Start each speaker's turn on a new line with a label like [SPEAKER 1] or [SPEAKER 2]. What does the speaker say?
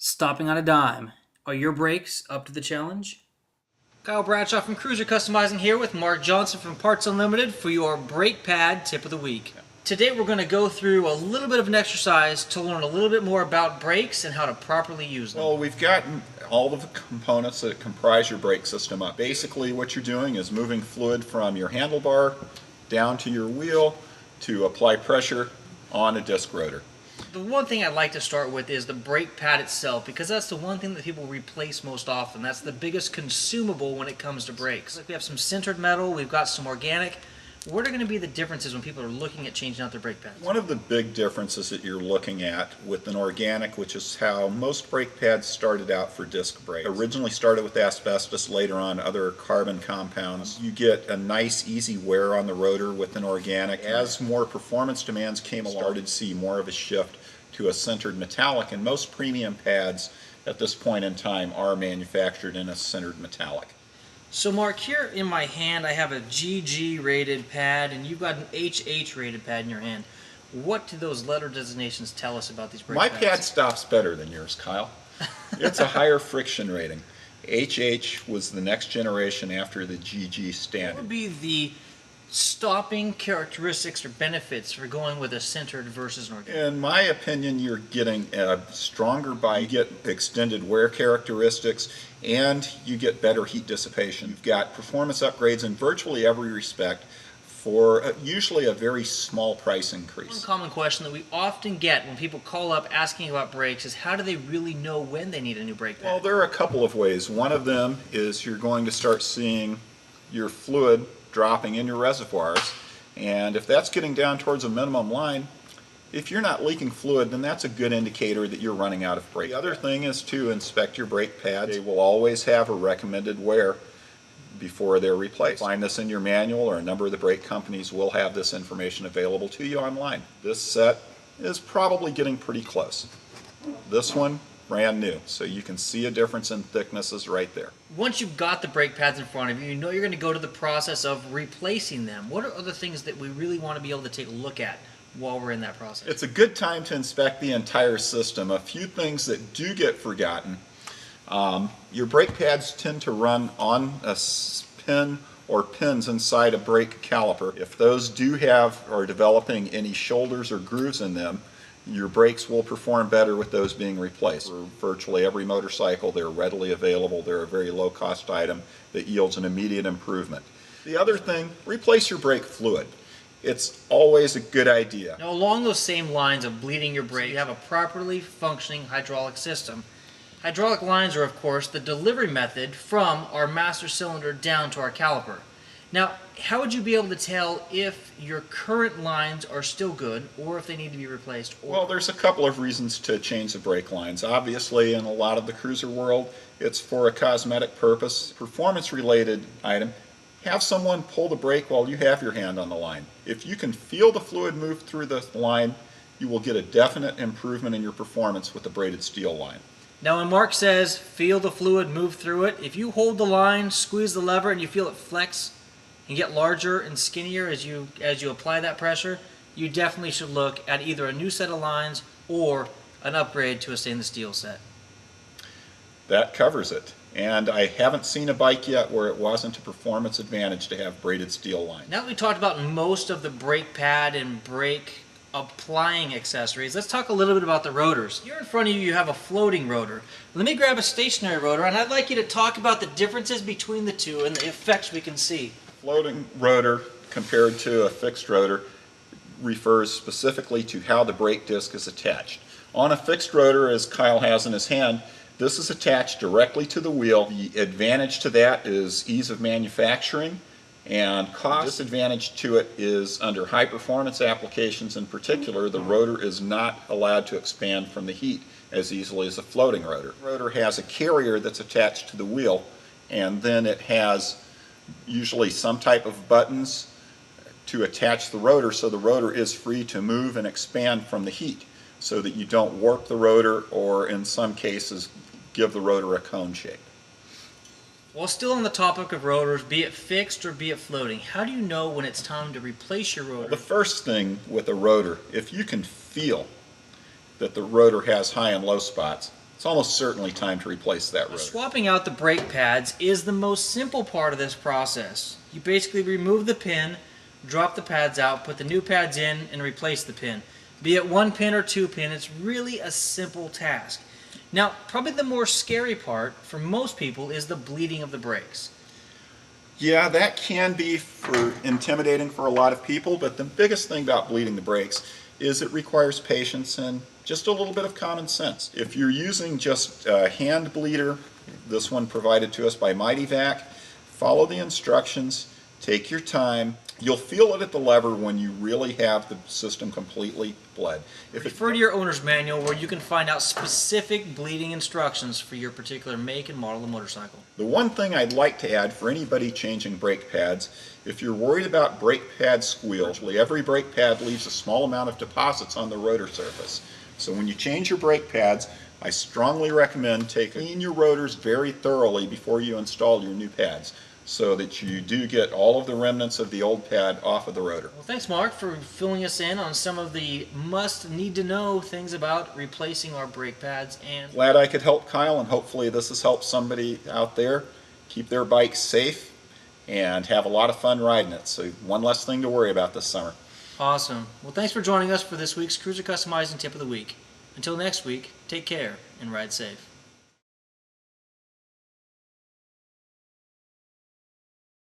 [SPEAKER 1] Stopping on a dime. Are your brakes up to the challenge? Kyle Bradshaw from Cruiser Customizing here with Mark Johnson from Parts Unlimited for your brake pad tip of the week. Today we're going to go through a little bit of an exercise to learn a little bit more about brakes and how to properly use them.
[SPEAKER 2] Well, we've got all of the components that comprise your brake system up. Basically what you're doing is moving fluid from your handlebar down to your wheel to apply pressure on a disc rotor.
[SPEAKER 1] The one thing I'd like to start with is the brake pad itself, because that's the one thing that people replace most often. That's the biggest consumable when it comes to brakes. Like we have some sintered metal, we've got some organic. What are going to be the differences when people are looking at changing out their brake pads?
[SPEAKER 2] One of the big differences that you're looking at with an organic, which is how most brake pads started out for disc brakes. Originally started with asbestos, later on other carbon compounds. You get a nice easy wear on the rotor with an organic. As more performance demands came along, started to see more of a shift to a sintered metallic, and most premium pads at this point in time are manufactured in a sintered metallic.
[SPEAKER 1] So Mark, here in my hand I have a GG rated pad and you've got an HH rated pad in your hand. What do those letter designations tell us about these brake pads?
[SPEAKER 2] My pad stops better than yours, Kyle. It's a higher friction rating. HH was the next generation after the GG standard.
[SPEAKER 1] What would be the stopping characteristics or benefits for going with a sintered versus an organic?
[SPEAKER 2] In my opinion, you're getting a stronger bike, you get extended wear characteristics, and you get better heat dissipation. You've got performance upgrades in virtually every respect for usually a very small price increase.
[SPEAKER 1] One common question that we often get when people call up asking about brakes is how do they really know when they need a new brake pad?
[SPEAKER 2] Well, there are a couple of ways. One of them is you're going to start seeing your fluid dropping in your reservoirs, and if that's getting down towards a minimum line, if you're not leaking fluid, then that's a good indicator that you're running out of brake. The other thing is to inspect your brake pads. They will always have a recommended wear before they're replaced. Find this in your manual, or a number of the brake companies will have this information available to you online. This set is probably getting pretty close. This one, brand new, so you can see a difference in thicknesses right there.
[SPEAKER 1] Once you've got the brake pads in front of you, you know you're going to go to the process of replacing them. What are other things that we really want to be able to take a look at while we're in that process?
[SPEAKER 2] It's a good time to inspect the entire system. A few things that do get forgotten. Your brake pads tend to run on a pin or pins inside a brake caliper. If those do have or are developing any shoulders or grooves in them, your brakes will perform better with those being replaced. For virtually every motorcycle, they're readily available. They're a very low-cost item that yields an immediate improvement. The other thing, replace your brake fluid. It's always a good idea.
[SPEAKER 1] Now, along those same lines of bleeding your brake, you have a properly functioning hydraulic system. Hydraulic lines are, of course, the delivery method from our master cylinder down to our caliper. Now, how would you be able to tell if your current lines are still good or if they need to be replaced?
[SPEAKER 2] Well, there's a couple of reasons to change the brake lines. Obviously, in a lot of the cruiser world, it's for a cosmetic purpose. Performance-related item, have someone pull the brake while you have your hand on the line. If you can feel the fluid move through the line, you will get a definite improvement in your performance with the braided steel line.
[SPEAKER 1] Now, when Mark says feel the fluid move through it, if you hold the line, squeeze the lever, and you feel it flex and get larger and skinnier as you apply that pressure, you definitely should look at either a new set of lines or an upgrade to a stainless steel set.
[SPEAKER 2] That covers it. And I haven't seen a bike yet where it wasn't a performance advantage to have braided steel lines.
[SPEAKER 1] Now that we talked about most of the brake pad and brake applying accessories, let's talk a little bit about the rotors. Here in front of you, you have a floating rotor. Let me grab a stationary rotor, and I'd like you to talk about the differences between the two and the effects we can see.
[SPEAKER 2] Floating rotor compared to a fixed rotor refers specifically to how the brake disc is attached. On a fixed rotor, as Kyle has in his hand, this is attached directly to the wheel. The advantage to that is ease of manufacturing and cost. The disadvantage to it is under high performance applications in particular, the rotor is not allowed to expand from the heat as easily as a floating rotor. The rotor has a carrier that's attached to the wheel, and then it has usually some type of buttons to attach the rotor so the rotor is free to move and expand from the heat so that you don't warp the rotor or in some cases give the rotor a cone shape.
[SPEAKER 1] While still on the topic of rotors, be it fixed or be it floating, how do you know when it's time to replace your rotor?
[SPEAKER 2] The first thing with a rotor, if you can feel that the rotor has high and low spots, it's almost certainly time to replace that rotor.
[SPEAKER 1] Swapping out the brake pads is the most simple part of this process. You basically remove the pin, drop the pads out, put the new pads in, and replace the pin. Be it 1 pin or 2 pin, it's really a simple task. Now, probably the more scary part for most people is the bleeding of the brakes.
[SPEAKER 2] Yeah, that can be intimidating for a lot of people, but the biggest thing about bleeding the brakes is it requires patience and just a little bit of common sense. If you're using just a hand bleeder, this one provided to us by Mighty Vac, follow the instructions, take your time. You'll feel it at the lever when you really have the system completely bled.
[SPEAKER 1] Refer to your owner's manual where you can find out specific bleeding instructions for your particular make and model of motorcycle.
[SPEAKER 2] The one thing I'd like to add for anybody changing brake pads, if you're worried about brake pad squeal, every brake pad leaves a small amount of deposits on the rotor surface. So when you change your brake pads, I strongly recommend clean your rotors very thoroughly before you install your new pads, so that you do get all of the remnants of the old pad off of the rotor.
[SPEAKER 1] Well, thanks, Mark, for filling us in on some of the need-to-know things about replacing our brake pads. And
[SPEAKER 2] glad I could help, Kyle, and hopefully this has helped somebody out there keep their bike safe and have a lot of fun riding it. So one less thing to worry about this summer.
[SPEAKER 1] Awesome. Well, thanks for joining us for this week's Cruiser Customizing Tip of the Week. Until next week, take care and ride safe.